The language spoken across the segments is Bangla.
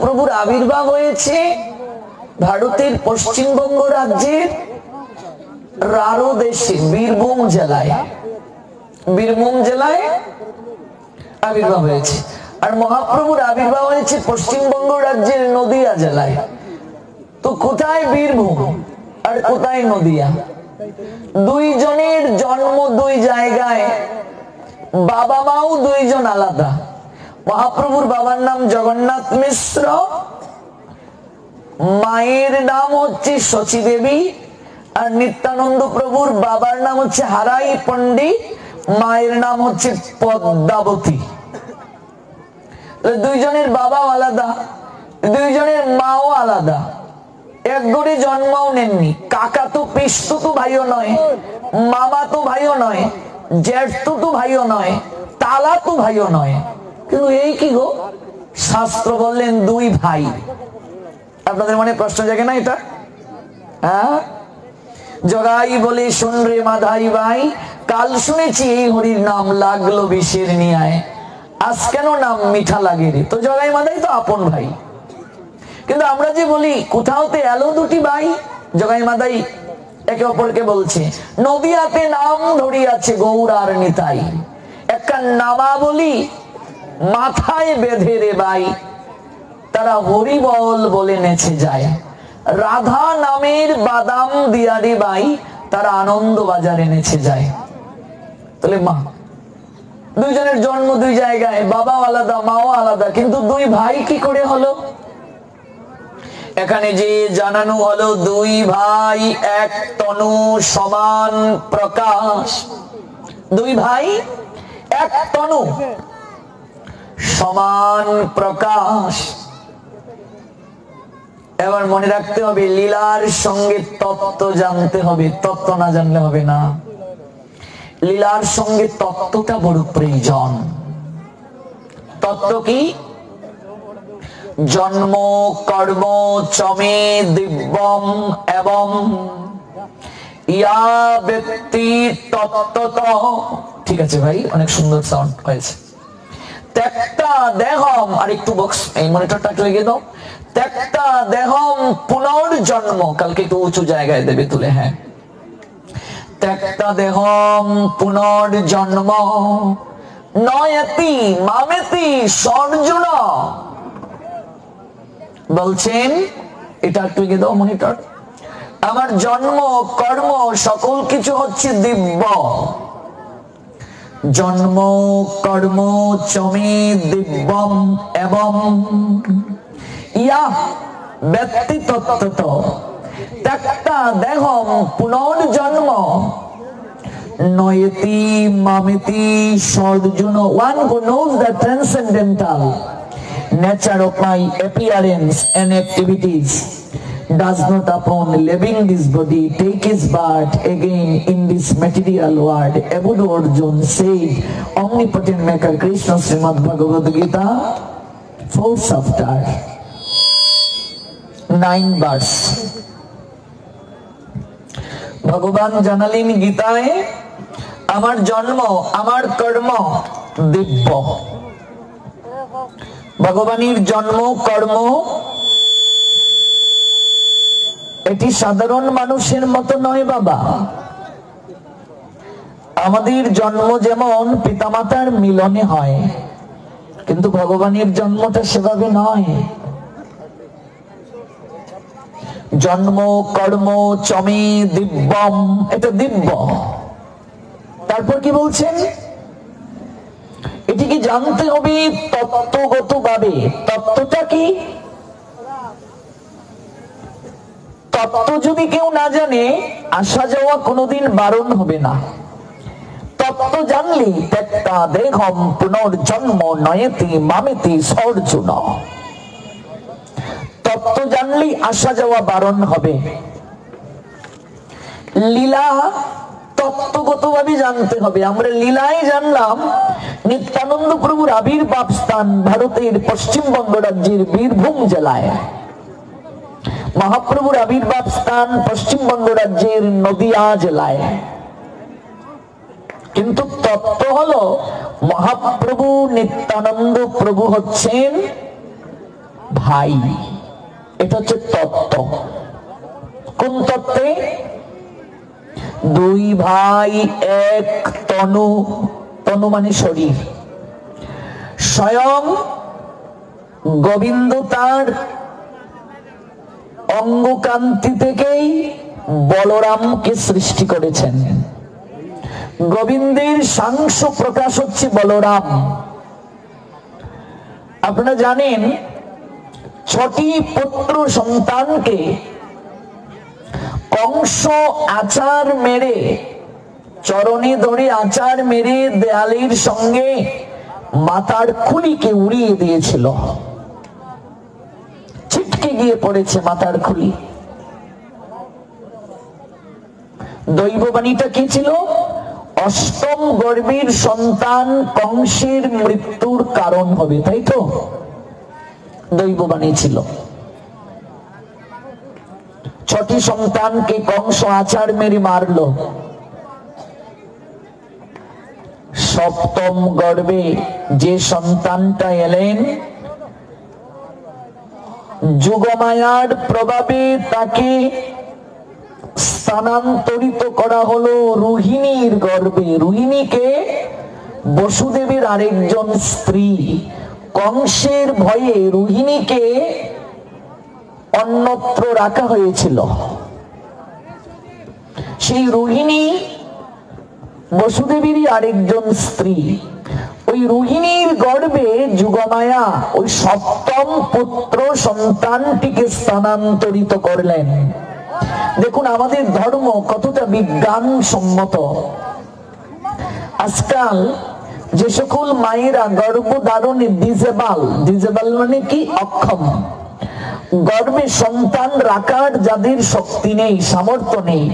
মহাপ্রভুর আবির্ভাব হয়েছে ভারতের পশ্চিমবঙ্গ রাজ্যের রারো দেশে বীরভূম জেলায়। বীরভূম জেলায় আবির্ভাব হয়েছে। আর মহাপ্রভুর আবির্ভাব হয়েছে পশ্চিমবঙ্গ রাজ্যের নদিয়া জেলায়। তো কোথায় বীরভূম আর কোথায় নদিয়া? দুইজনের জন্ম দুই জায়গায়, বাবা মাও দুইজন আলাদা। মহাপ্রভুর বাবার নাম জগন্নাথ মিশ্র, মায়ের নাম হচ্ছে শচী দেবী। আর নিত্যানন্দ প্রভুর বাবার নাম হচ্ছে হারাই পণ্ডিত, মায়ের নাম হচ্ছে পদ্মাবতী। দুইজনের বাবাও আলাদা, দুইজনের মাও আলাদা। এক গড়ে জন্মও নেননি। কাকা তো পিস্তু তো ভাইও নয়, মামা তো ভাইও নয়, জ্যাঠ তো ভাইও নয়, তালা তো ভাইও নয়। কিন্তু এই কি গো, শাস্ত্র বললেন দুই ভাই। আপনাদের মনে প্রশ্ন জাগে না এটা? হ্যাঁ, জগাই বলে শোন রে মাধাই ভাই, কাল শুনেছি এই হরির নাম লাগলো বিষের নিয়ায়, আজ কেন নাম মিঠা লাগে রে। তো জগাই মাধাই তো আপন ভাই। কিন্তু আমরা যে বলি কোথাওতে এলো দুটি ভাই, জগাই মাধাই একে অপরকে বলছে নদিয়াতে নাম ধরিয়াছে গৌর আর নিতাই, একটা নামা বলি মাথায় বেঁধে রে ভাই, তারা হরিবল বলে নেচে যায়। রাধা নামের বাদাম দিয়ারি ভাই, তারা আনন্দ বাজারে নেচে যায়। তাহলে মা দুইজনের জন্ম দুই জায়গায়, বাবা আলাদা মাও আলাদা, কিন্তু দুই ভাই কি করে হলো? এখানে যে জানানো হলো দুই ভাই এক তনু সমান প্রকাশ। দুই ভাই এক তনু সমান প্রকাশ। এবার মনে রাখতে হবে লীলার সঙ্গে তত্ত্ব জানতে হবে, তত্ত্ব না জানলে হবে না। লীলার সঙ্গে তত্ত্বটা বড় প্রয়োজন। তত্ত্ব কি? জন্ম কর্ম চমে দিব্যম এবং ইয়া ব্যক্তি তত্ত্বত। ঠিক আছে ভাই, অনেক সুন্দর সাউন্ড হয়েছে। ত্যক্তা দেহম, আর একটু বক্স এই মনিটরটা একটু এগিয়ে দাও। ত্যক্তা দেহম পুনর্জন্ম, কালকে একটু উঁচু জায়গায় দেবে তুলে। হ্যাঁ, ত্যক্তা দেহম পুনর্জন্ম নয়তি মামেতি সর্জুন। বলছেন এটা একটু এগিয়ে দাও মনিটর। আমার জন্ম কর্ম সকল কিছু হচ্ছে দিব্য। জন্ম কর্ম চমে দিব্যম এবং ইয়া ব্যক্তি তত্ত্বত ত্যক্তা দেহম পুনর্জন্ম নয়তি মামেতি সর্জুন। One who knows the transcendental nature of my appearance and activities does not upon leaving this body take his birth again in this material world. Abudu Arjun said, omnipotent maker Krishna Srimad Bhagavad Gita 4th chapter 9 verse. ভগবান জানালেন গীতায়, আমার জন্ম আমার কর্ম দিব্য। ভগবানের জন্ম কর্ম এটি সাধারণ মানুষের মতো নয় বাবা। আমাদের জন্ম যেমন পিতামাতার মিলনে হয়, কিন্তু ভগবানের জন্মটা সেভাবে নয়। জন্ম কর্ম চমে দিব্যম, এটা দিব্য। তারপর কি বলছেন? এটিকে জানতে হবে তত্ত্বগত ভাবে। তত্ত্বটা কি? তত্ত্ব যদি কেউ না জানে, আসা যাওয়া কোনোদিন বারণ হবে না। তত্ত্ব জানলে ত্যক্তা দেহম পুনর্জন্ম নয়তি মামেতি সর্জুন। তত্ত্ব জানলে আসা যাওয়া বারণ হবে। লীলা তত্ত্বগত ভাবে জানতে হবে। আমরা লীলায় জানলাম নিত্যানন্দ প্রভুর আবির্ভাব স্থান ভারতের পশ্চিমবঙ্গ রাজ্যের বীরভূম জেলায়। মহাপ্রভুর আবির্ভাব স্থান পশ্চিমবঙ্গ রাজ্যের নদিয়া জেলায়। কিন্তু তত্ত্ব হলো মহাপ্রভু নিত্যানন্দ প্রভু হচ্ছেন ভাই। এটা হচ্ছে তত্ত্ব। কোন তত্ত্বে? দুই ভাই এক তনু, তনু মানে শরীর। স্বয়ং গোবিন্দ তার অঙ্গকান্তি থেকেই বলরামকে সৃষ্টি করেছেন। গোবিন্দের সাংস প্রকাশ হচ্ছে বলরাম। আপনারা জানেন 6টি পুত্র সন্তানকে কংস আচার মেরে, চরণে ধরে আচার মেরে দেয়ালের সঙ্গে মাথার খুলিকে উড়িয়ে দিয়েছিল। ছিটকে গিয়ে পড়েছে মাথার খুলি। দৈববাণীটা কি ছিল? অষ্টম গর্ভের সন্তান কংসের মৃত্যুর কারণ হবে, তাই তো দৈববাণী ছিল। 6টি সন্তানকে কংস আচার মেরে মারল। সপ্তম গর্ভে যে সন্তানটা এলেন, যোগমায়ার প্রভাবে তাকে স্থানান্তরিত করা হলো রোহিণীর গর্ভে। রোহিণীকে বসুদেবের আরেকজন স্ত্রী। কংসের ভয়ে রোহিণীকে অন্যত্র রাখা হয়েছিল। সেই রোহিণী বসুদেবেরই আরেকজন স্ত্রী। ওই রোহিণীর গর্ভে যোগমায়া ওই সপ্তম পুত্র সন্তানটিকে স্থানান্তরিত করলেন। দেখুন আমাদের ধর্ম কতটা বিজ্ঞান সম্মত। আজকাল যে সকল মায়েরা গর্ভধারণে ডিজেবল মানে কি? অক্ষম। গর্ভে সন্তান রাখার যাদের শক্তি নেই, সামর্থ্য নেই,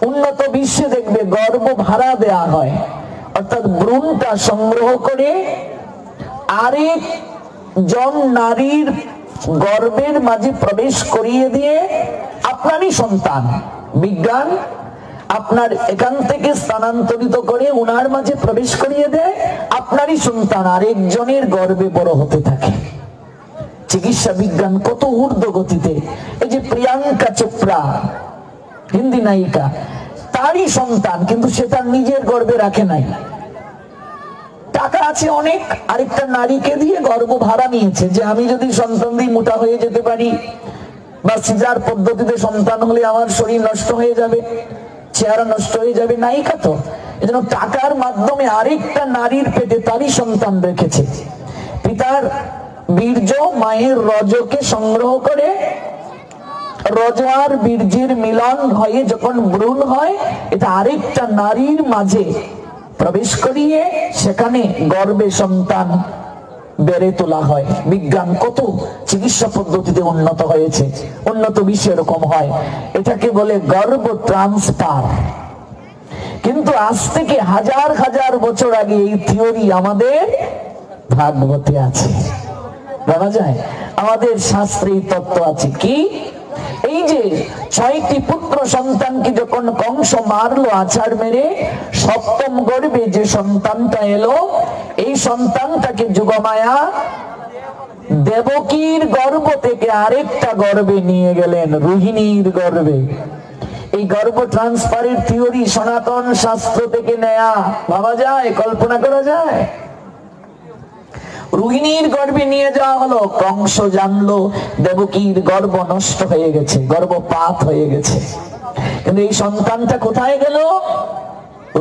উন্নত বিশ্বে দেখবে গর্ভ ভাড়া দেয়া হয়। অর্থাৎ ভ্রূণটা সংগ্রহ করে আরেক জন নারীর গর্ভের মাঝে প্রবেশ করিয়ে দিয়ে আপনারই সন্তান, বিজ্ঞান আপনার এখান থেকে স্থানান্তরিত করে উনার মাঝে প্রবেশ করিয়ে দেয়, আপনারই সন্তান আরেকজনের গর্ভে বড় হতে থাকে। চিকিৎসা বিজ্ঞান কত ঊর্ধ্ব গতিতে। এই যে প্রিয়াঙ্কা চোপড়া, হিন্দি নায়িকা, তারই সন্তান, কিন্তু সে তার নিজের গর্ভে রাখে নাই। টাকা আছে অনেক, আরেকটা নারীকে দিয়ে গর্ভ ভাড়া নিয়েছে যে আমি যদি সন্তান দিয়ে মোটা হয়ে যেতে পারি, বা সিজার পদ্ধতিতে সন্তান হলে আমার শরীর নষ্ট হয়ে যাবে, চেহারা নষ্ট হয়ে যাবে। নায়িকা তো, এজন্য টাকার মাধ্যমে আরেকটা নারীর পেটে তারই সন্তান রেখেছে। পিতার বীর্য মায়ের রজকে সংগ্রহ করে, রজ আর বীর্যের মিলন হয়ে যখন ভ্রূণ হয়, এটা আরেকটা নারীর মাঝে প্রবেশ করিয়ে সেখানে গর্ভে সন্তান বেড়ে তোলা হয়। বিজ্ঞান কত চিকিৎসা পদ্ধতিতে উন্নত হয়েছে, উন্নত বিশ্বে এরকম হয়। এটাকে বলে গর্ভ ট্রান্সফার। কিন্তু আজ থেকে হাজার হাজার বছর আগে এই থিওরি আমাদের ভাগবতে আছে, বলা যায় আমাদের শাস্ত্রে তত্ত্ব আছে। কি? এই যে 6টি পুত্র সন্তানকে যখন কংস মারলো আছাড় মেরে, সপ্তম গর্ভে যে সন্তানটা এলো, এই সন্তানটাকে যোগমায়া দেবকীর গর্ভ থেকে আরেকটা গর্ভে নিয়ে গেলেন, রোহিণীর গর্ভে। এই গর্ভ ট্রান্সফারের থিওরি সনাতন শাস্ত্র থেকে নেয়া, ভাবা যায়, কল্পনা করা যায়। রোহিণীর গর্ভে নিয়ে যাওয়া হলো। কংস জানলো দেবকীর গর্ভ নষ্ট হয়ে গেছে, গর্ভপাত হয়ে গেছে। কিন্তু এই সন্তানটা কোথায় গেল?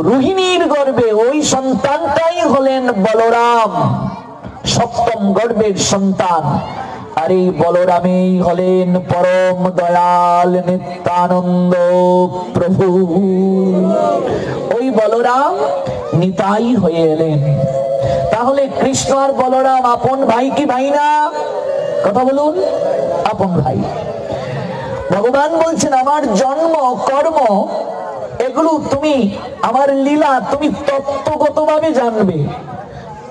রোহিণীর গর্ভে। ওই সন্তানটাই হলেন বলরাম, সপ্তম গর্ভের সন্তান। আর এই বলরামেই হলেন পরম দয়াল নিত্যানন্দ প্রভু। ওই বলরাম নিতাই হয়ে এলেন। তাহলে কৃষ্ণ আর বলরাম আপন ভাই কি ভাই না? কথা বলুন, আপন ভাই। ভগবান বলছেন আমার জন্ম কর্ম এগুলো তুমি, আমার লীলা তুমি তত্ত্বগতভাবে জানবে।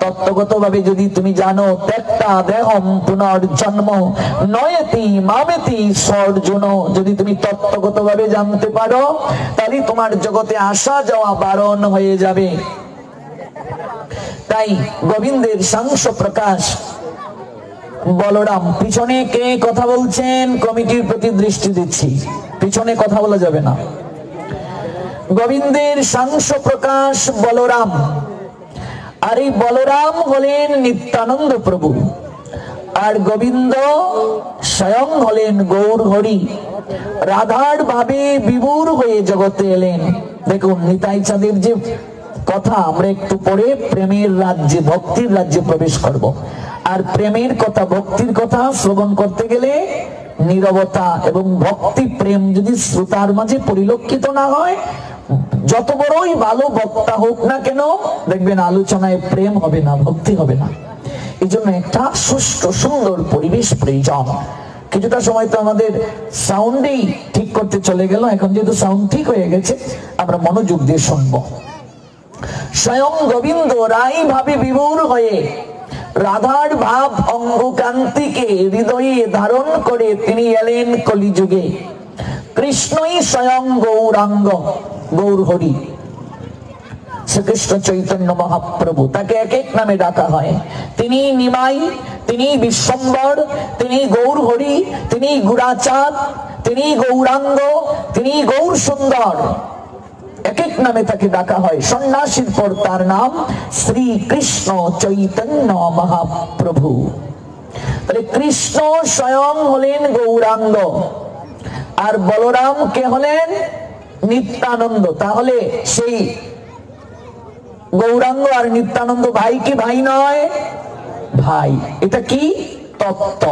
তত্ত্বগতভাবে যদি তুমি জানো, ত্যক্তা দেহম পুনর্জন্ম নয়তি মামেতি সর্জুন, যদি তুমি তত্ত্বগতভাবে জানতে পারো, তাহলে তোমার জগতে আসা যাওয়া বারণ হয়ে যাবে। তাই গোবিন্দের সাংস প্রকাশ বলরাম। পিছনে কে কথা বলছেন? কমিটির প্রতি দৃষ্টি দিচ্ছি, পিছনে কথা বলা যাবে না। গোবিন্দের সাংস প্রকাশ বলরাম, আর এই বলরাম হলেন নিত্যানন্দ প্রভু, আর গোবিন্দ স্বয়ং হলেন গৌর হরি। রাধার ভাবে বিভোর হয়ে জগতে এলেন। দেখুন নিতাই চাঁদের যে কথা, আমরা একটু পরে প্রেমের রাজ্যে, ভক্তির রাজ্যে প্রবেশ করব। আর প্রেমের কথা, ভক্তির কথা শ্রবণ করতে গেলে নীরবতা এবং ভক্তি প্রেম যদি শ্রোতার মাঝে পরিলক্ষিত না হয়, যত বড়ই ভালো বক্তা হোক না কেন, দেখবেন আলোচনায় প্রেম হবে না, ভক্তি হবে না। এই জন্য একটা সুষ্ঠু সুন্দর পরিবেশ প্রয়োজন। কিছুটা সময় তো আমাদের সাউন্ডেই ঠিক করতে চলে গেল, এখন যেহেতু সাউন্ড ঠিক হয়ে গেছে আমরা মনোযোগ দিয়ে শুনবো। স্বয়ং গোবিন্দ রাই ভাবে বিভোর হয়ে রাধার ভাব অঙ্গকান্তিকে হৃদয়ে ধারণ করে তিনি এলেন কলিযুগে। কৃষ্ণই স্বয়ং গৌরাঙ্গ, গৌর হরি। শ্রীকৃষ্ণ চৈতন্য মহাপ্রভু, তাকে এক এক নামে ডাকা হয়। তিনি নিমাই, তিনি বিশ্বম্বর, তিনি গৌর হরি, তিনি গুড়াচাঁদ, তিনি গৌরাঙ্গ, তিনি গৌর সুন্দর। এক এক নামে তাকে ডাকা হয়। সন্ন্যাসীর পর তার নাম শ্রীকৃষ্ণ চৈতন্য মহাপ্রভু। তাহলে কৃষ্ণ স্বয়ং হলেন গৌরাঙ্গ, আর বলরাম কে হলেন? নিত্যানন্দ। তাহলে সেই গৌরাঙ্গ আর নিত্যানন্দ ভাই কি ভাই নয়? ভাই। এটা কি তত্ত্ব,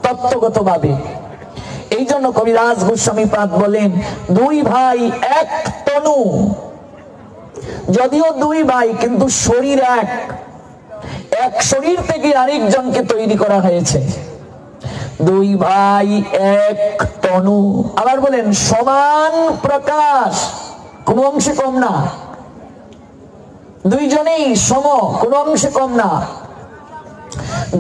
তত্ত্বগত ভাবে। এই জন্য কবিরাজ গোস্বামী পাদ বলেন দুই ভাই এক তনু। যদিও দুই ভাই কিন্তু শরীর এক, এক শরীর থেকে আরেকজনকে তৈরি করা হয়েছে। দুই ভাই এক তনু। আবার বলেন সমান প্রকাশ, কোন অংশে কম না। দুইজনেই সম, কোন অংশে কম না।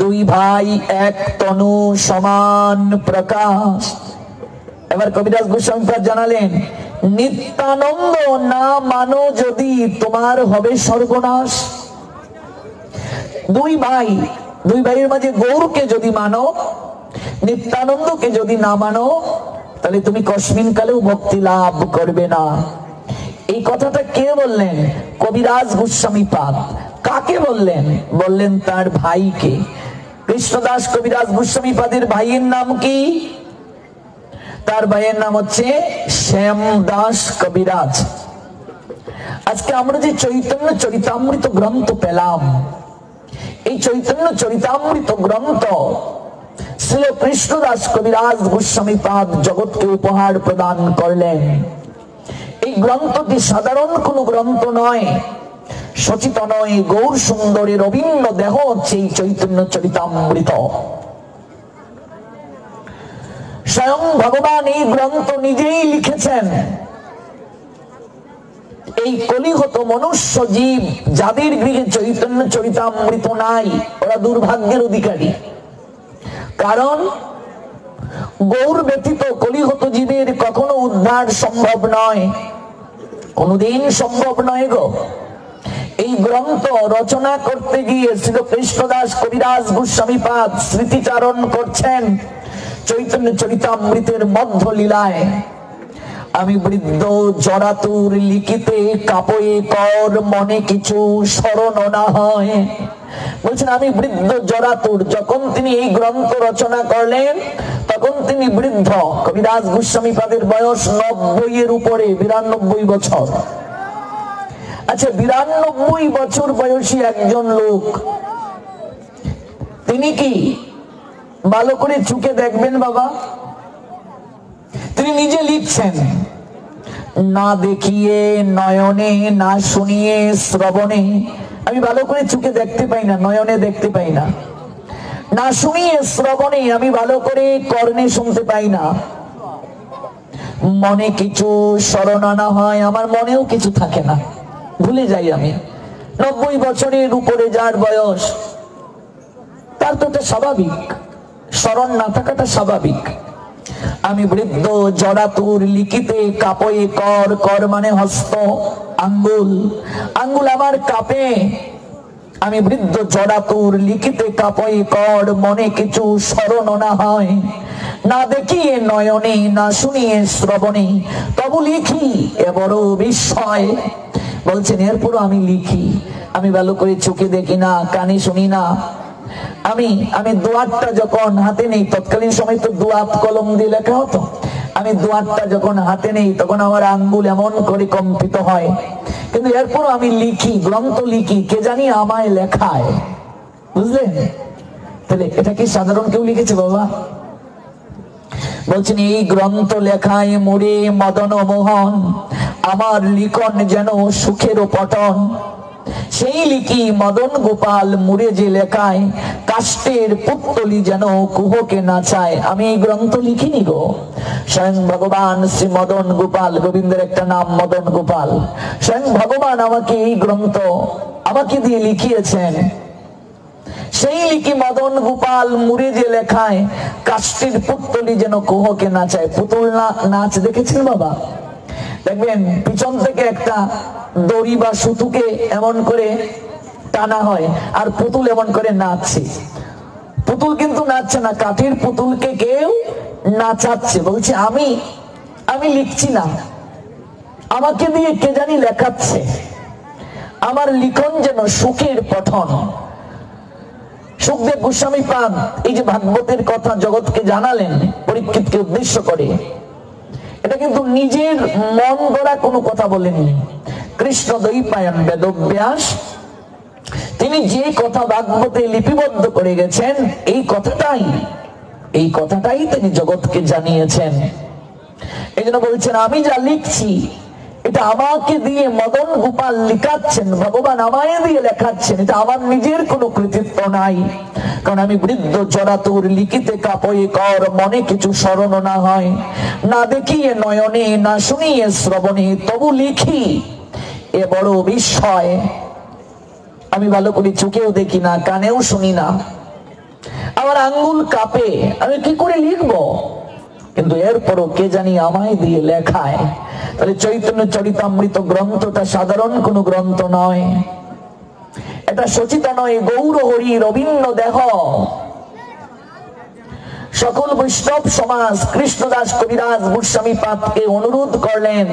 দুই ভাই এক তনু সমান প্রকাশ। এবার কবিরাজ গোস্বামী পাদ জানালেন নিত্যানন্দ না মানো যদি তোমার হবে সর্বনাশ। দুই ভাই, দুই ভাইয়ের মাঝে গৌরকে যদি মানো, নিত্যানন্দকে যদি না মানো, তাহলে তুমি কস্মিন কালেও ভক্তি লাভ করবে না। এই কথাটা কে বললেন? কবিরাজ গোস্বামী পাদ। কাকে বললেন? বললেন তার ভাইকে। কৃষ্ণদাস কবিরাজ গোস্বামী পাদের ভাইয়ের নাম কি? তার ভাইয়ের নাম হচ্ছে শ্যামদাস কবিরাজ। আজকে আমরা যে চৈতন্য চরিতামৃত গ্রন্থ পেলাম, এই চৈতন্য চরিতামৃত গ্রন্থ শ্রী কৃষ্ণদাস কবিরাজ গোস্বামী পাদ জগৎকে উপহার প্রদান করলেন। এই গ্রন্থটি সাধারণ কোন গ্রন্থ নয়, সচিত নয়, গৌর সুন্দরের অভিন্ন দেহ হচ্ছে এই চৈতন্য চরিতামৃত। স্বয়ং ভগবান এই গ্রন্থ নিজেই লিখেছেন। এই কলিহত মনুষ্য জীব যাদের গৃহে চৈতন্য চরিতামৃত নাই, ওরা দুর্ভাগ্যের অধিকারী। কারণ গৌর ব্যতীত কলিহত জীবের কখনো উদ্ধার সম্ভব নয়, কোনদিন সম্ভব নয় গো। এই গ্রন্থ রচনা করতে গিয়ে শ্রী কৃষ্ণদাস কবিরাজ গোস্বামী পাদ স্মৃতিচারণ করছেন চৈতন্য চরিতামৃতের মধ্য লীলায়। আমি বৃদ্ধ জরাতুর লিখিতে কাপয়ে কর মনে কিছু স্মরণ না হয়। বলছেন আমি বৃদ্ধ জরাতুর। যখন তিনি এই গ্রন্থ রচনা করলেন তখন তিনি বৃদ্ধ। কবিরাজ গোস্বামী পাদের বয়স 90-এর উপরে, 92 বছর। আচ্ছা, 92 বছর বয়সী একজন লোক, তিনি কি ভালো করে চোখে দেখবেন বাবা? তিনি নিজে লিখছেন না দেখিয়ে নয়নে, না শুনিয়ে শ্রবণে। আমি ভালো করে চোখে দেখতে পাই না, নয়নে দেখতে পাই না, না শুনিয়ে শ্রবণে, আমি ভালো করে কর্ণে শুনতে পাই না। মনে কিছু স্মরণ না হয়, আমার মনেও কিছু থাকে না, ভুলে যাই আমি। 90 বছরের উপরে যার বয়স, তার তো এটা স্বাভাবিক, স্মরণ না থাকাটা স্বাভাবিক। আমি বৃদ্ধ জরাতুর লিখিতে কাপয়ে কর, কর মানে হস্ত, আঙ্গুল, আঙ্গুল আমার কাঁপে, আমি বৃদ্ধ জড়াতুর লিখিতে কাপই কর, মনে কিছু স্মরণ না হয়, না দেখিয়ে নয়নে না শুনিয়ে শ্রবণে, তবু লিখি এ বড় বিস্ময়। বলছেন এরপর আমি লিখি, আমি ভালো করে চোখে দেখি না, কানে শুনি না। আমি দোয়াতটা যখন হাতে নেই, তৎকালীন সময় তো দোয়াত কলম দিয়ে লেখা হতো, আমি দোয়াতটা যখন হাতে নেই তখন আমার আঙ্গুল এমন করে কম্পিত হয়। কিন্তু এরপর আমি লিখি, গ্রন্থ লিখি, কে জানি আমায় লেখায়। বুঝলেন? তাহলে এটা কি সাধারণ কেউ লিখেছে বাবা? বলছেন এই গ্রন্থ লেখায় মোরে মদন মোহন, আমার লিখন যেন সুখের পটন। সেই লিখি মদন গোপাল মুরে যে লেখায়, কাষ্টের পুত্তলি যেন কুহকে নাচায়। আমি এই গ্রন্থ লিখিনি গো, স্বয়ং ভগবান শ্রী মদন গোপাল, গোবিন্দের একটা নাম মদন গোপাল, স্বয়ং ভগবান আমাকে এই গ্রন্থ আমাকে দিয়ে লিখিয়েছেন। সেই লিখি মদন গোপাল মুরে যে লেখায়, কাষ্টের পুত্তলি যেন কুহকে নাচায়। পুতুল নাচ দেখেছেন বাবা? দেখবেন পিছন থেকে একটা দড়ি বা সুতুকে এমন করে টানা হয় আর পুতুল এমন করে নাচছে। পুতুল কিন্তু নাচছে না, কাঠের পুতুলকে কেউ নাচাচ্ছে। বলছে আমি লিখছি না, আমাকে দিয়ে কে জানি লেখাচ্ছে, আমার লিখন যেন সুখের পঠন। সুখদেব গোস্বামী পাদ এই যে ভাগবতের কথা জগৎকে জানালেন পরীক্ষিতকে উদ্দেশ্য করে, এটা কিন্তু নিজের মন গড়া কোনো কথা বলেননি। কৃষ্ণ দ্বৈপায়ন বেদব্যাস তিনি যে কথা ভাগবতে লিপিবদ্ধ করে গেছেন, এই কথাটাই তিনি জগৎকে জানিয়েছেন। এই জন্য বলছেন আমি যা লিখছি এটা আমাকে দিয়ে মদন গোপাল লিখাচ্ছেন, ভগবান আমায় দিয়ে লেখাচ্ছেন, এটা আমার নিজের কোনো কৃতিত্ব নাই। কারণ আমি বৃদ্ধ জড়াতুর লিখিতে কাপই কর, মনে কিছু স্মরণ না হয়, না দেখিয়ে নয়নে না শুনিয়ে শ্রবণে, তবু লিখি এ বড় বিস্ময়। আমি ভালো করে চোখেও দেখি না, কানেও শুনি না, আমার আঙ্গুল কাঁপে, আমি কি করে লিখবো? কিন্তু এরপরও কে জানি আমায় দিয়ে লেখায়। তাহলে চৈতন্য চরিতামৃত গ্রন্থটা সাধারণ কোন গ্রন্থ নয়, এটা সচিতা নয়, গৌর হরির অভিন্ন দেহ। সকল বৈষ্ণব সমাজ কৃষ্ণদাস কবিরাজ গোস্বামী পাদকে অনুরোধ করলেন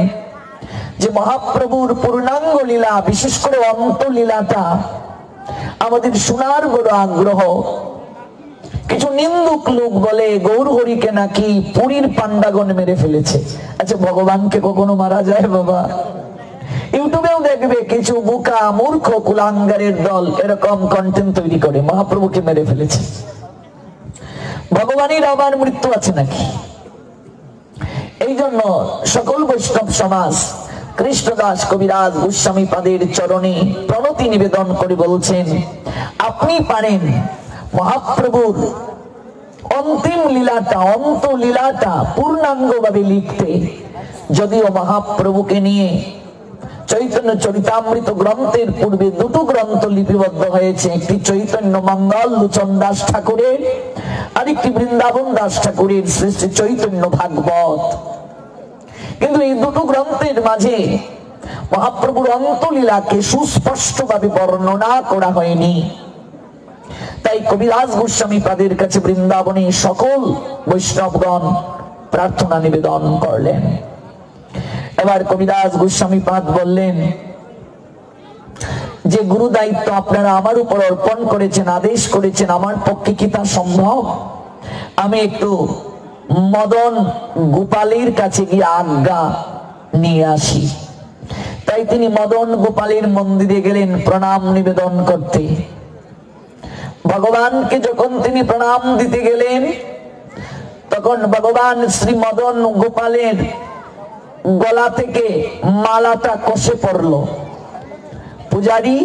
যে মহাপ্রভুর পূর্ণাঙ্গ লীলা, বিশেষ করে অন্তলীলাটা আমাদের শোনার বড় আগ্রহ। কিছু নিন্দুক লোক বলে গৌর হরিকে নাকি পুরীর পান্ডাগণ মেরে ফেলেছে। আচ্ছা ভগবানকে কখনো মারা যায় বাবা? ইউটিউবেও দেখবে কিছু বোকা মূর্খ কুলাঙ্গারের দল এরকম কন্টেন্ট তৈরি করে মহাপ্রভুকে মেরে ফেলেছে। ভগবানের আবার মৃত্যু আছে নাকি? এই জন্য সকল বৈষ্ণব সমাজ কৃষ্ণদাস কবিরাজ গোস্বামী পাদের চরণে প্রণতি নিবেদন করে বলছেন, আপনি পারেন মহাপ্রভুর অন্তিম লীলাটা, অন্তলীলাটা পূর্ণাঙ্গ ভাবে লিখতে। যদিও মহাপ্রভুকে নিয়ে চৈতন্য চরিতামৃত গ্রন্থের পূর্বে দুটো গ্রন্থ লিপিবদ্ধ হয়েছে, একটি চৈতন্য মঙ্গল লোচন দাস ঠাকুরের, আরেকটি বৃন্দাবন দাস ঠাকুরের শ্রী শ্রী চৈতন্য ভাগবত। কিন্তু এই দুটো গ্রন্থের মাঝে মহাপ্রভুর অন্তলীলাকে সুস্পষ্ট ভাবে বর্ণনা করা হয়নি। তাই কবিরাজ গোস্বামী পাদের কাছে বৃন্দাবনে সকল বৈষ্ণবগণ প্রার্থনা নিবেদন করলেন। এবার কবিরাজ গোস্বামী পাদ বললেন যে গুরু দায়িত্ব আপনারা আমার উপর অর্পণ করেছেন, আদেশ করেছেন, আমার পক্ষে কি তা সম্ভব? আমি একটু মদন গোপালের কাছে গিয়ে আজ্ঞা নিয়ে আসি। তাই তিনি মদন গোপালের মন্দিরে গেলেন প্রণাম নিবেদন করতে। ভগবানকে যখন তিনি প্রণাম দিতে গেলেন তখন ভগবান শ্রী মদন গোপালের গলা থেকে মালাটা খসে পড়ল। পূজারী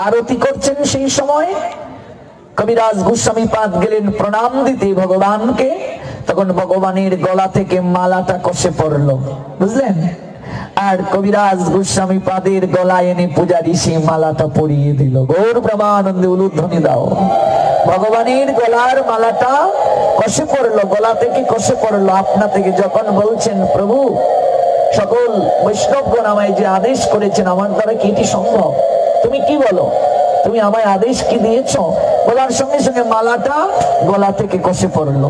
আরতি করছেন সেই সময়, কবিরাজ গোস্বামী পাদ গেলেন প্রণাম দিতে ভগবানকে, তখন ভগবানের গলা থেকে মালাটা খসে পড়ল, বুঝলেন? আর কবিরাজ গোস্বামী পাদের গলায় এনে পূজারী সেই মালাটা পরিয়ে দিল। গৌর প্রেমানন্দে উলুধ্বনি দাও। ভগবানের গলার মালাটা খসে পড়লো, গলা থেকে খসে পড়লো আপনা থেকে। যখন বলছেন প্রভু সকল বৈষ্ণবগণ আমায় যে আদেশ করেছেন, আমার দ্বারা কি এটি সম্ভব? তুমি কি বলো? তুমি আমায় আদেশ কি দিয়েছো? বলার সঙ্গে সঙ্গে মালাটা গলা থেকে খসে পড়লো।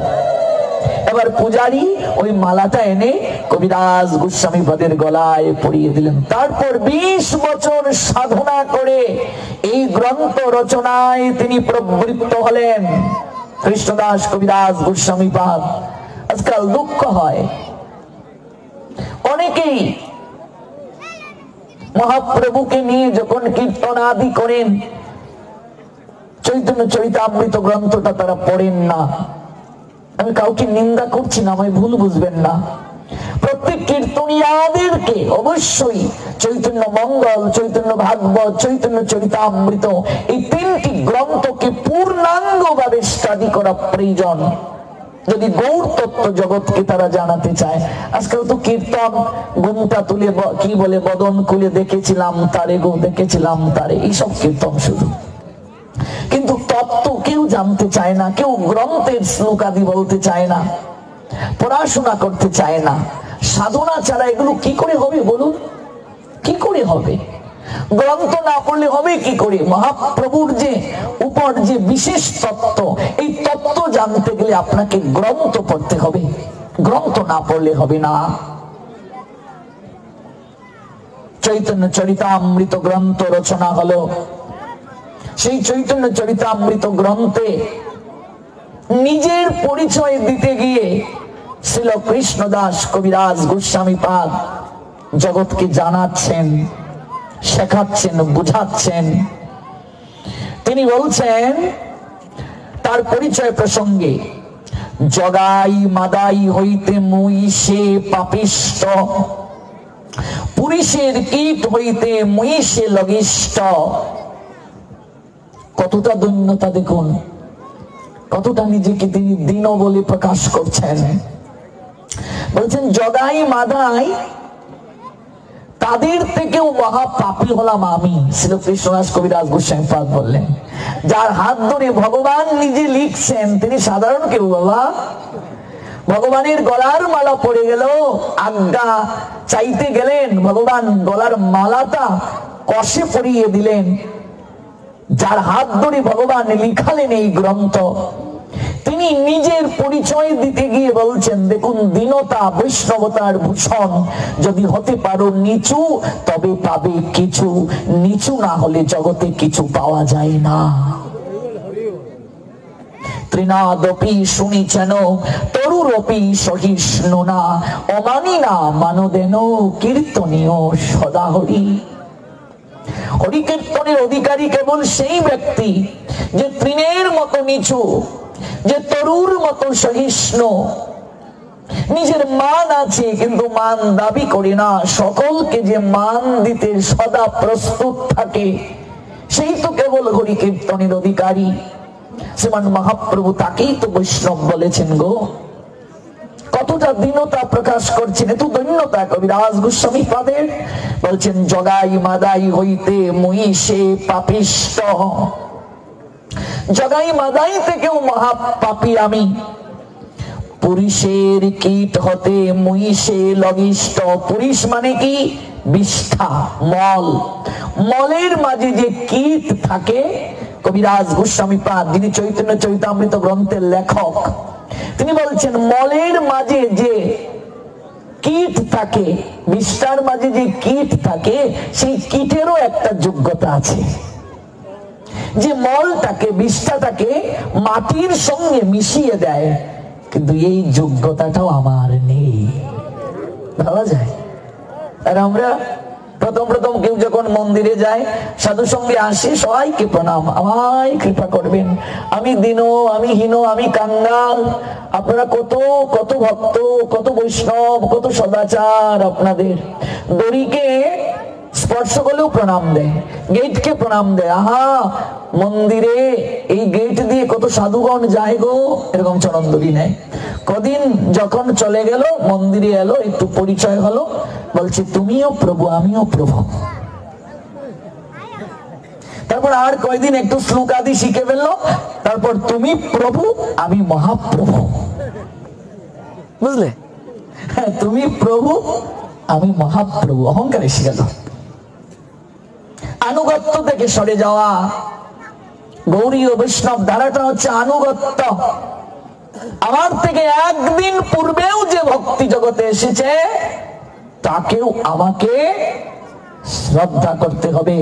এবার পূজারী ওই মালাটা এনে কবিরাজ গোস্বামী পাদের গলায় পরিয়ে দিলেন। তারপর 20 বছর সাধনা করে এই গ্রন্থ রচনায় তিনি প্রবৃত্ত হলেন কৃষ্ণদাস কবিরাজ গোস্বামী পাদ। আজকাল দুঃখ হয়, অনেকেই মহাপ্রভুকে নিয়ে যখন কীর্তন আদি করেন চৈতন্য চরিতামৃত গ্রন্থটা তারা পড়েন না। আমি কাউকে নিন্দা করছি না, আমায় ভুল বুঝবেন না। প্রত্যেক কীর্তনিয়াদেরকে অবশ্যই চৈতন্য মঙ্গল, চৈতন্য ভাগবত, চৈতন্য চরিতামৃত এই 3টি গ্রন্থকে পূর্ণাঙ্গভাবে স্টাডি করা প্রয়োজন যদি গৌর তত্ত্ব জগৎকে তারা জানাতে চায়। আজকাল তো কীর্তন ঘুমটা তুলে কি বলে বদন খুলে দেখেছিলাম তারে গো, দেখেছিলাম তারে, এইসব কীর্তন শুধু। কিন্তু তত্ত্ব কেউ জানতে চায় না, কেউ গ্রন্থের শ্লোক আদি বলতে চায় না, পড়াশোনা করতে চায় না। সাধনা ছাড়া এগুলো কি করে হবে বলুন? কি করে হবে? গ্রন্থ না পড়লে হবে কি করে? মহাপ্রভুর যে উপর যে বিশেষ তত্ত্ব, এই তত্ত্ব জানতে গেলে আপনাকে গ্রন্থ পড়তে হবে, গ্রন্থ না পড়লে হবে না। চৈতন্য চরিতামৃত গ্রন্থ রচনা হলো। সেই চৈতন্য চরিতামৃত গ্রন্থে নিজের পরিচয় দিতে গিয়ে শ্রীল কৃষ্ণদাস কবিরাজ গোস্বামী পাদ জগৎকে জানাচ্ছেন, শেখাচ্ছেন, বুঝাচ্ছেন। তিনি বলছেন তার পরিচয় প্রসঙ্গে, জগাই মাদাই হইতে মুই সে পাপিষ্ট, পুরুষের কীট হইতে মুই সে লঘিষ্ঠ। কতটা দৈন্যতা দেখুন, কতটা নিজেকে তিনি দীন বলে প্রকাশ করছেন। বলছেন জগাই মাদাই তাদের থেকেও মহা পাপী হলাম আমি। শ্রী কৃষ্ণদাস কবিরাজ গোস্বামী পাদ বললেন, যার হাত ধরে ভগবান নিজে লিখছেন তিনি সাধারণ কেউ বাবা। ভগবানের গলার মালা পড়ে গেল, আজ্ঞা চাইতে গেলেন, ভগবান গলার মালাটা কষে পরিয়ে দিলেন। যার হাত ধরে ভগবান লিখালেন এই গ্রন্থ, তিনি নিজের পরিচয় দিতে গিয়ে বলছেন, দেখুন দীনতা বৈষ্ণবতার ভূষণ, যদি হতে পারো নিচু তবে পাবে কিছু, নিচু না হলে জগতে কিছু পাওয়া যায় না। ত্রিনাদপি শুনিছেন তরুরপি সহিষ্ণু না, অমানি না মানদেন কীর্তনীয় সদা হরি। হরি কীর্তনের অধিকারী কেবল সেই ব্যক্তি যে তৃণের মতো নিচু, যে তরুর মতো সহিষ্ণু, নিজের মান আছে কিন্তু মান দাবি করে না, সকলকে যে মান দিতে সদা প্রস্তুত থাকে, সেই তো কেবল হরি কীর্তনের অধিকারী। শ্রীমান মহাপ্রভু তাকেই তো বৈষ্ণব বলেছেন গো। কতটা দীনতা প্রকাশ করছেন, এত দৈন্যতা কবিরাজ গোস্বামী পাদের। বলছেন জগাই মাদাই হইতে মুই সে পাপিষ্ট, জগাই মাদাই থেকেও মহা পাপী আমি, পুরুষের কীট হতে মুই সে লঘিষ্ঠ। পুরুষ মানে কি? বিষ্ঠা, মল। মলের মাঝে যে কীট থাকে, কবিরাজ গোস্বামী পাদ যিনি চৈতন্য চরিতামৃত গ্রন্থের লেখক, তিনি বলছেন মলের মাঝে যে কীট থাকে, বিষ্ঠার মাঝে যে কীট থাকে, সেই কীটেরও একটা যোগ্যতা আছে। যে মলটাকে, বিষ্ঠাটাকে মাটির সঙ্গে মিশিয়ে দেয়, কিন্তু এই যোগ্যতাটাও আমার নেই, ভাবা যায়? আর আমরা প্রথম কেউ যখন মন্দিরে যায়, সাধু সঙ্গে আসে, সবাইকে প্রণাম, আমায় কৃপা করবেন, আমি দীন, আমি হীন, আমি কাঙ্গাল, আপনারা কত কত ভক্ত, কত বৈষ্ণব, কত সদাচার আপনাদের। দড়িকে স্পর্শ করলেও প্রণাম দেয়, গেটকে প্রণাম দেয়। আহা, মন্দিরে এই গেট দিয়ে কত সাধুগণ যায় গো, এরকম চরণ দড়ি নেয়। কদিন যখন চলে গেল, মন্দিরে এলো, একটু পরিচয় হলো, বলছে তুমিও প্রভু আমিও প্রভু। তারপর আর কয়দিন একটু শ্লোক আদি শিখে ফেললো, তারপর তুমি প্রভু আমি মহাপ্রভু, বুঝলে? হ্যাঁ, তুমি প্রভু আমি মহাপ্রভু, অহংকার এসে গেল। আনুগত্য থেকে সরে যাওয়া, গৌড়ীয় বৈষ্ণব ধারাটা হচ্ছে আনুগত্য। আমার থেকে একদিন পূর্বেও যে ভক্তি জগতে এসেছে তাকেও আমাকে শ্রদ্ধা করতে হবে,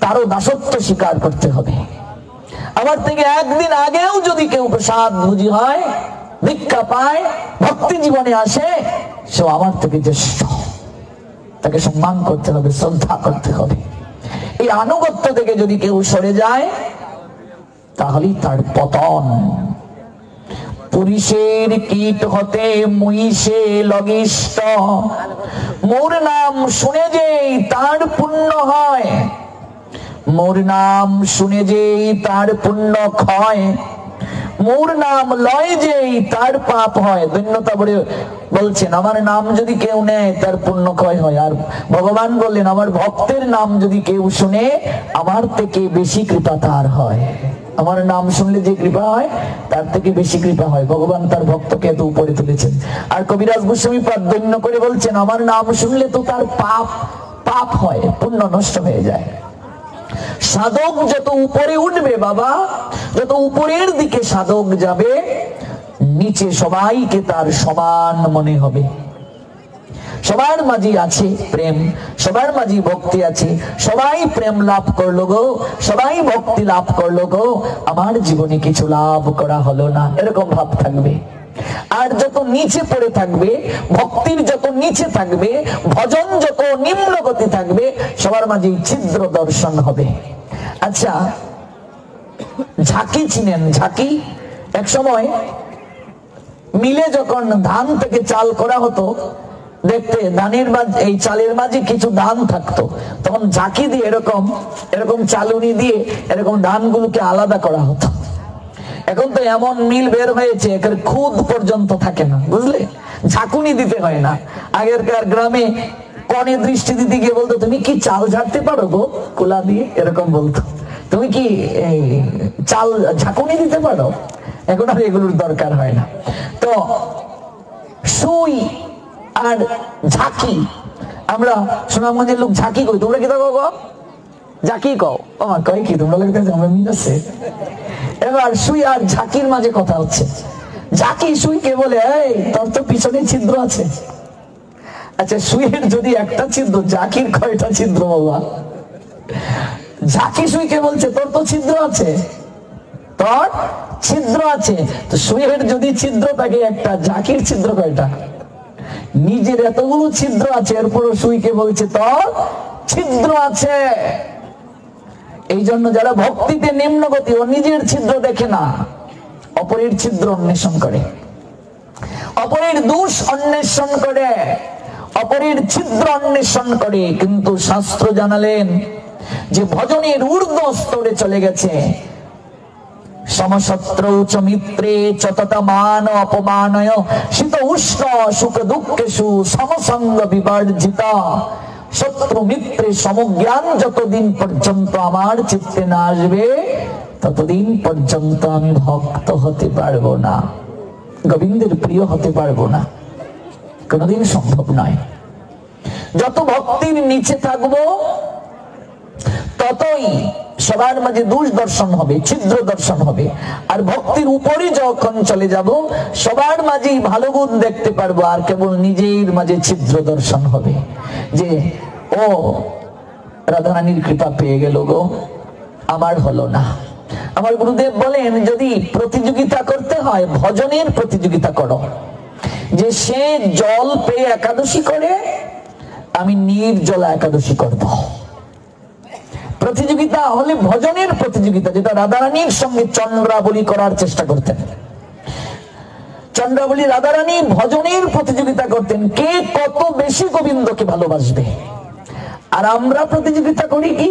তারও দাসত্ব স্বীকার করতে হবে। আমার থেকে একদিন আগেও যদি কেউ প্রসাদ ভুজি হয়, ভিক্ষা পায়, ভক্তি জীবনে আসে, সে আমার থেকে জ্যেষ্ঠ, তাকে সম্মান করতে হবে, শ্রদ্ধা করতে হবে। এই আনুগত্য থেকে যদি কেউ সরে যায় তাহলেই তার পতন। পুরুষের কীট হতে মহিষে লঘিষ্ঠ, মোর নাম শুনে যেই তার পুণ্য হয়, মোর নাম শুনে যেই তার পুণ্য ক্ষয়, মোর নাম লয় যেই তার পাপ হয়। ধন্যতা বলে বলছেন আমার নাম যদি কেউ নেয় তার পুণ্য ক্ষয় হয়। আর ভগবান বললেন আমার ভক্তের নাম যদি কেউ শুনে আমার থেকে বেশি কৃপা তার হয়। আমার নাম শুনলে যে কৃপা হয় তার থেকে বেশি কৃপা হয়। ভগবান তার ভক্তকে এত উপরে তুলেছেন। আর কবিরাজ গোস্বামী পাদ ধন্য করে বলছেন আমার নাম শুনলে তো তার পাপ হয়, পুণ্য নষ্ট হয়ে যায়। সাধক যত উপরে উঠবে বাবা, যত উপরের দিকে সাধক যাবে, নিচে সবাইকে তার সমান মনে হবে। সবার মাঝে আছে প্রেম, সবার মাঝে ভক্তি আছে, সবাই প্রেম লাভ করলো গো, সবাই ভক্তি লাভ করলো গো, আমার জীবনে কিছু লাভ করা হলো না, এরকম ভাব থাকবে। আর যত নিচে পড়ে থাকবে, ভক্তির যত নিচে থাকবে, ভজন যত নিম্ন গতি থাকবে, সবার মাঝে ছিদ্র দর্শন হবে। আচ্ছা, ঝাঁকি চিনেন? ঝাঁকি এক সময় মিলে যখন ধান থেকে চাল করা হতো, দেখতে ধানের মাঝে, এই চালের মাঝে কিছু ধান থাকতো, তখন ঝাঁকি দিয়ে এরকম চালুনি দিয়ে এরকম ধানগুলোকে আলাদা করা হতো। এখন তো এমন মিল বের হয়েছে এর খুদ পর্যন্ত থাকে না, বুঝলে, ঝাঁকুনি দিতে হয় না। আগেরকার গ্রামে কনে দৃষ্টি দিতে গিয়ে বলতো তুমি কি চাল ঝাড়তে পারো গো কুলা দিয়ে, এরকম বলতো। তুমি কি চাল ঝাঁকুনি দিতে পারো? এখন আর এগুলোর দরকার হয় না। তো সুই আর ঝাঁকি, আমরা সুনামগঞ্জের লোক ঝাঁকি কই, তোমরা কি দেখো গো? ঝাঁকি কও, আমার কয় কি তোমরা লোক মিল আছে? এবার সুই আর ঝাঁকির মাঝে কথা হচ্ছে। ঝাঁকি সুইকে বলে এই তোর তো পিছনে ছিদ্র আছে। আচ্ছা, সুইয়ের যদি একটা ছিদ্র, ঝাঁকির কয়টা ছিদ্র বাবা? ঝাঁকি সুইকে বলছে তোর তো ছিদ্র আছে, তোর ছিদ্র আছে। তো সুইয়ের যদি ছিদ্র থাকে একটা, ঝাঁকির ছিদ্র কয়টা? নিজের এতগুলো ছিদ্র আছে, এরপর সুইকে বলছে তোর ছিদ্র আছে। এই জন্য যারা ভক্তিতে নিম্নগতি, ও নিজের ছিদ্র দেখে না, অপরের ছিদ্র অন্বেষণ করে, অপরের দোষ অন্বেষণ করে, অপরের ছিদ্র অন্বেষণ করে। কিন্তু শাস্ত্র জানালেন যে ভজনের ঊর্ধ্ব স্তরে চলে গেছে। সমশত্রৌ চ মিত্রে চ তথা মান অপমানয় শীত উষ্ণ সুখ দুঃখেষু সমসঙ্গ বিবর্জিতা। শত্রু মিত্রে সমজ্ঞান যতদিন পর্যন্ত আমার চিত্তে না আসবে ততদিন পর্যন্ত আমি ভক্ত হতে পারবো না, গোবিন্দের প্রিয় হতে পারবো না, কোনদিন সম্ভব নয়। যত ভক্তির নিচে থাকবো ততই সবার মাঝে দোষ দর্শন হবে, ছিদ্র দর্শন হবে। আর ভক্তির উপরে যখন চলে যাব সবার মাঝেই ভালো গুণ দেখতে পারবো, আর কেবল নিজের মাঝে ছিদ্র দর্শন হবে। যে ও রাধারানীর কৃপা পেয়ে গেল গো, আমার হলো না। আমার গুরুদেব বলেন যদি প্রতিযোগিতা করতে হয় ভজনের প্রতিযোগিতা করো। যে সে জল পেয়ে একাদশী করে, আমি নির্জলা একাদশী করব। প্রতিযোগিতা হলে ভজনের প্রতিযোগিতা, যেটা রাধারানীর সঙ্গে চন্দ্রাবলী করার চেষ্টা করতেন। চন্দ্রাবলী রাধারানী ভজনের প্রতিযোগিতা করতেন, কে কত বেশি গোবিন্দকে ভালোবাসবে। আর আমরা প্রতিযোগিতা করি কি,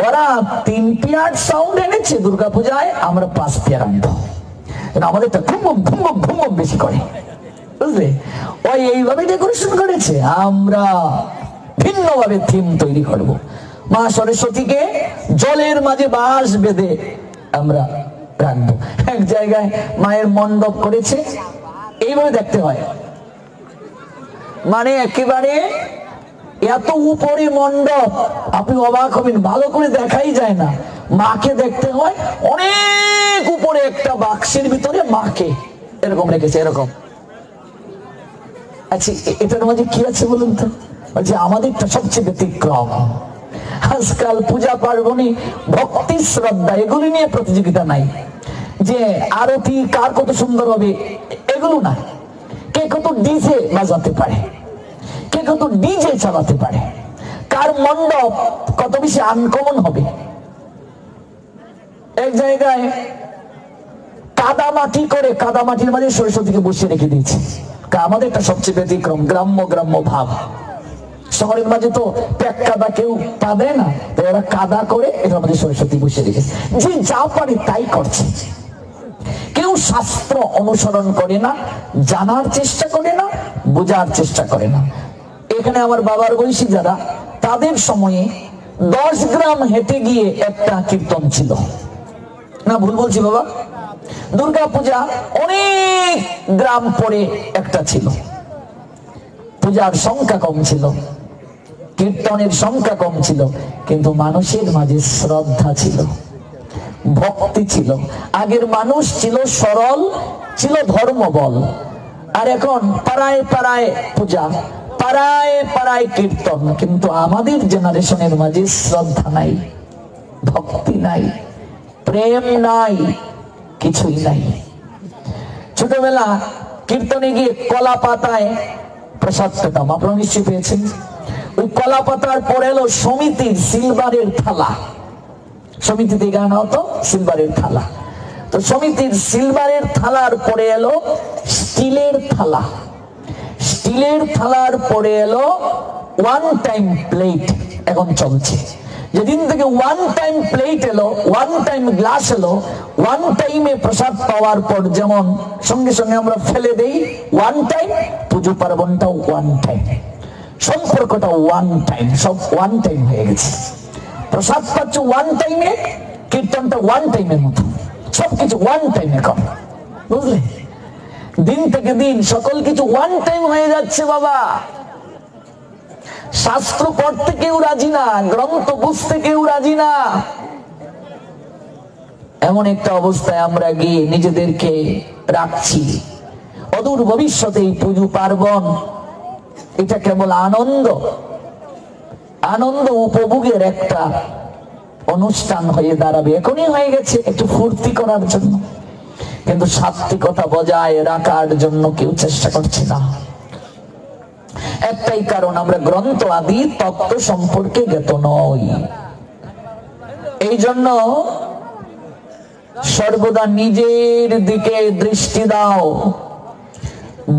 ওরা 3 পেয়ার সাউন্ড এনেছে দুর্গাপূজায়, আমরা 5 পেয়ার আনবো। আমাদেরটা ঘুম ঘুম ঘুম বেশি করে, বুঝলে, ওই এইভাবে ডেকোরেশন করেছে, আমরা ভিন্নভাবে থিম তৈরি করব। মা সরস্বতীকে জলের মাঝে বাঁশ বেঁধে আমরা রাখবো। এক জায়গায় মায়ের মণ্ডপ করেছে, এইভাবে দেখতে হয়, মানে একেবারে এত উপরে মণ্ডপ, আপনি অবাক হবেন, ভালো করে দেখাই যায় না। মাকে দেখতে হয় অনেক উপরে একটা বাক্সের ভিতরে মাকে এরকম রেখেছে, এরকম। আচ্ছা, এটার মাঝে কি আছে বলুন তো? বলছে আমাদেরটা সবচেয়ে ব্যতিক্রম। আজকাল পূজা পার্বণে ভক্তি শ্রদ্ধা এগুলি নিয়ে প্রতিযোগিতা নাই, যে আরতি কার কত সুন্দর হবে এগুলো না। কে কত ডিজে বাজাতে পারে, কে কত ডিজে চালাতে পারে, কার মণ্ডপ কত বেশি আনকমন হবে। এক জায়গায় কাদা মাটি করে, কাদা মাটির মাঝে সরস্বতীকে বসিয়ে রেখে দিয়েছে। আমাদেরটা সবচেয়ে ব্যতিক্রম, গ্রাম্য গ্রাম্য ভাব। শহরের মাঝে তো প্যাক কাদা কেউ পা দেয় না, তো ওরা কাদা করে এটার মাঝে সরস্বতী বসিয়ে রেখেছে। যে যা পারে তাই করছে, কেউ শাস্ত্র অনুসরণ করে না, জানার চেষ্টা করে না, বোঝার চেষ্টা করে না। এখানে আমার বাবার বয়সী যারা, তাদের সময়ে 10 গ্রাম হেঁটে গিয়ে একটা কীর্তন ছিল না, ভুল বলছি বাবা? দুর্গা পূজা অনেক গ্রাম পরে একটা ছিল। পূজার সংখ্যা কম ছিল, কীর্তনের সংখ্যা কম ছিল, কিন্তু মানুষের মাঝে শ্রদ্ধা ছিল, ভক্তি ছিল। আগের মানুষ ছিল সরল, ছিল ধর্মবল। আর এখন পাড়ায় পাড়ায় পূজা, পাড়ায় পাড়ায় কীর্তন, কিন্তু আমাদের জেনারেশনের মাঝে শ্রদ্ধা নাই, ভক্তি নাই, প্রেম নাই, কিছুই নাই। ছোটবেলা কীর্তনে গিয়ে কলা পাতায় প্রসাদ পেতাম, আপনারা নিশ্চয়ই পেয়েছেন। ওই কলা পাতার পরে এলো সমিতির সিলভারের থালা, সমিতিতে গান হতো সিলভারের থালা। তো সমিতির সিলভারের থালার পরে এলো স্টিলের থালা, স্টিলের থালার পরে এলো ওয়ান টাইম প্লেট, এখন চলছে। যেদিন থেকে ওয়ান টাইম প্লেট এলো, ওয়ান টাইম গ্লাস এলো, ওয়ান টাইমে প্রসাদ পাওয়ার পর যেমন সঙ্গে সঙ্গে আমরা ফেলে দেই, ওয়ান টাইম, পুজো পার্বণটাও ওয়ান টাইম, সম্পর্কটা ওয়ান টাইম, সব ওয়ান টাইম হয়ে গেছে। প্রসাদ পাচ্ছ ওয়ান টাইমে, কীর্তনটা ওয়ান টাইমের মতো, সবকিছু ওয়ান টাইম এখন, বুঝলে? দিন থেকে দিন সকল কিছু ওয়ান টাইম হয়ে যাচ্ছে বাবা। শাস্ত্র পড়তে কেউ রাজি না, গ্রন্থ বুঝতে কেউ রাজি না। এমন একটা অবস্থায় আমরা গিয়ে নিজেদেরকে রাখছি। অদূর ভবিষ্যতে এই পুজো পার্বণ এটা কেবল আনন্দ, আনন্দ উপভোগের একটা অনুষ্ঠান হয়ে দাঁড়াবে। এখনই হয়ে গেছে একটু ফুর্তি করার জন্য, কিন্তু সাত্বিকতা বজায় রাখার জন্য কেউ চেষ্টা করছে না। একটাই কারণ, আমরা গ্রন্থ আদি তত্ত্ব সম্পর্কে জ্ঞাত নই। এই জন্য সর্বদা নিজের দিকে দৃষ্টি দাও।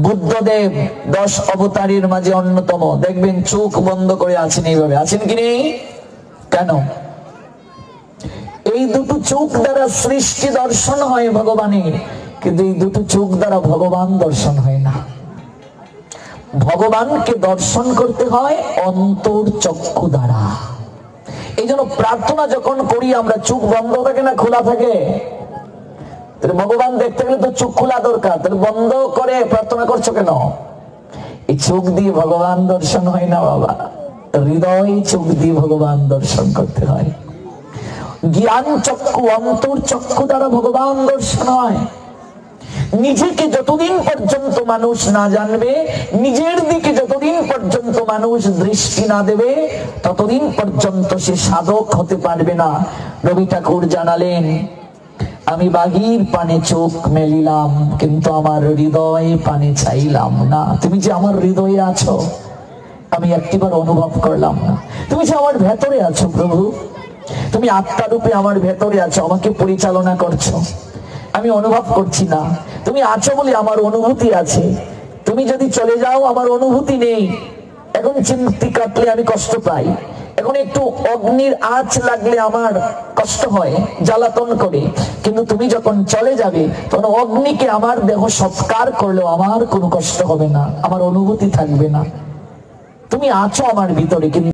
বুদ্ধদেব 10 অবতারের মাঝে অন্যতম, দেখবেন চোখ বন্ধ করে আছেন, এইভাবে আছেন কি নেই? কেন? এই দুটো চোখ দ্বারা সৃষ্টি দর্শন হয় ভগবানের, কিন্তু এই দুটো চোখ দ্বারা ভগবান দর্শন হয় না। ভগবানকে দর্শন করতে হয় অন্তর চক্ষু দ্বারা। এই জন্য প্রার্থনা যখন করি আমরা, চোখ বন্ধ থাকে না খোলা থাকে? ভগবান দেখতে গেলে তো চোখ খোলা দরকার, তাহলে বন্ধ করে প্রার্থনা করছো কেন? এই চোখ দিয়ে ভগবান দর্শন হয় না বাবা, হৃদয় চোখ দিয়ে ভগবান দর্শন করতে হয়। জ্ঞান চক্ষু, অন্তর চক্ষু দ্বারা ভগবান দর্শন হয়। নিজেকে যতদিন পর্যন্ত মানুষ না জানবে, নিজের দিকে যতদিন পর্যন্ত মানুষ দৃষ্টি না দেবে, ততদিন পর্যন্ত সে সাধক হতে পারবে না। রবি ঠাকুর জানালেন, আমি বাহির পানে চোখ মেলিলাম, কিন্তু আমার হৃদয় পানে চাইলাম না। তুমি যে আমার হৃদয়ে আছো, আমি একটিবার অনুভব করলাম না। তুমি যে আমার ভেতরে আছো প্রভু, তুমি আত্মা রূপে আমার ভেতরে আছো, আমাকে পরিচালনা করছো, আমি অনুভব করছি না। তুমি আছো বলে আমার অনুভূতি আছে, তুমি যদি চলে যাও আমার অনুভূতি নেই। এখন চিমটি কাটলে আমি কষ্ট পাই, এখন একটু অগ্নির আঁচ লাগলে আমার কষ্ট হয়, জ্বালাতন করে, কিন্তু তুমি যখন চলে যাবে তখন অগ্নিকে আমার দেহ সৎকার করলেও আমার কোনো কষ্ট হবে না, আমার অনুভূতি থাকবে না। তুমি আছো আমার ভিতরে, কিন্তু